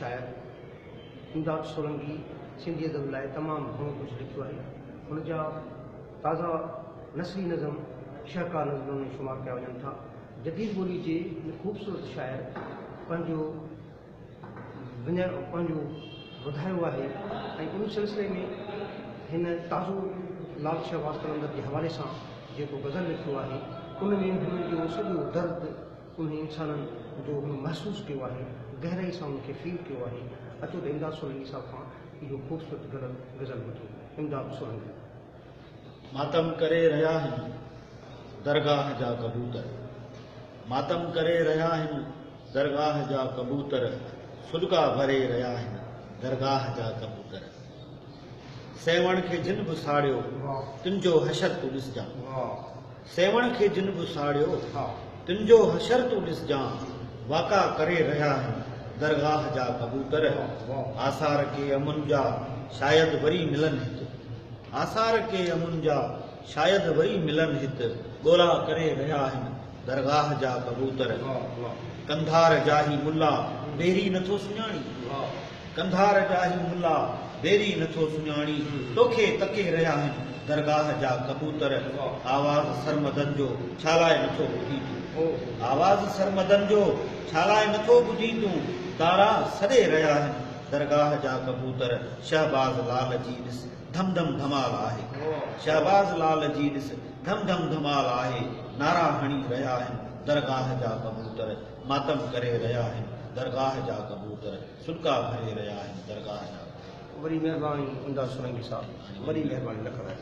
शायर इमदाद सोलंकी सिंधी अदब लाइ तमामु घणो कुझु लिखियो आहे। हुनजा ताज़ा नसली नज़म शाहकार नज़मनि में शुमार कया वञनि था। जदीद ॿोली जे ख़ूबसूरत शाइर पंहिंजो वधायो आहे ऐं उन सिलसिले में हिन ताज़ो लाल शहबाज़ कलंदर जे हवाले सां जेको गज़ल लिखियो आहे उन में हुन जो सॼो दर्द उन इंसाननि जो महसूसु कयो आहे, गहराई सां उनखे फील कयो आहे। अचो त इमदाद सोलंकी साहिब खां इहो ख़ूबसूरत गज़ल ॿुधो। इमदाद सोलंकी। मातम करे रहिया आहिनि दरगाह जा कबूतर, मातम करे रहिया आहिनि दरगाह जा कबूतर, सुलका भरे रहिया आहिनि दरगाह जा कबूतर। सेवण खे जिन बि साड़ियो तुंहिंजो हशर तूं ॾिसजां, सेवण खे जिन बि साड़ियो तुंहिंजो हशर तूं ॾिसजां, वाका करे रहिया आहिनि दरगाह जा कबूतर। आसार के अमुन जा शायदि वरी मिलन हिते, आसार के अमुन जा शायदि वरी मिलन हिते, ॻोल्हा करे रहिया आहिनि दरगाह जा कबूतर। कंधार जाही मुल्ला बेरी नथो सुञाणी, कंधार जाही मुल्ला बेरी नथो सुञाणी, तोखे तके रहिया आहिनि दरगाह जा कबूतर। आवाज़ सरमदन जो छालाए नथो ॿुधी तूं, आवाज़ सरमदन जो छालाए नथो ॿुधी तूं, तारा सॾे रहिया आहिनि दरगाह जा कबूतर। शहबाज़ लाल जी ॾिस धम धम धमाल आहे, शहबाज़ लाल जी ॾिस धम धम धमाल आहे, नारा हणी रहिया आहिनि दरगाह जा कबूतर। मातम करे रहिया आहिनि दरगाह जा कबूतर, सुलका भरे रहिया आहिनि दरगाह जा। वरी महिरबानी इमदाद सोलंकी साहब, वरी महिरबानी न कराए।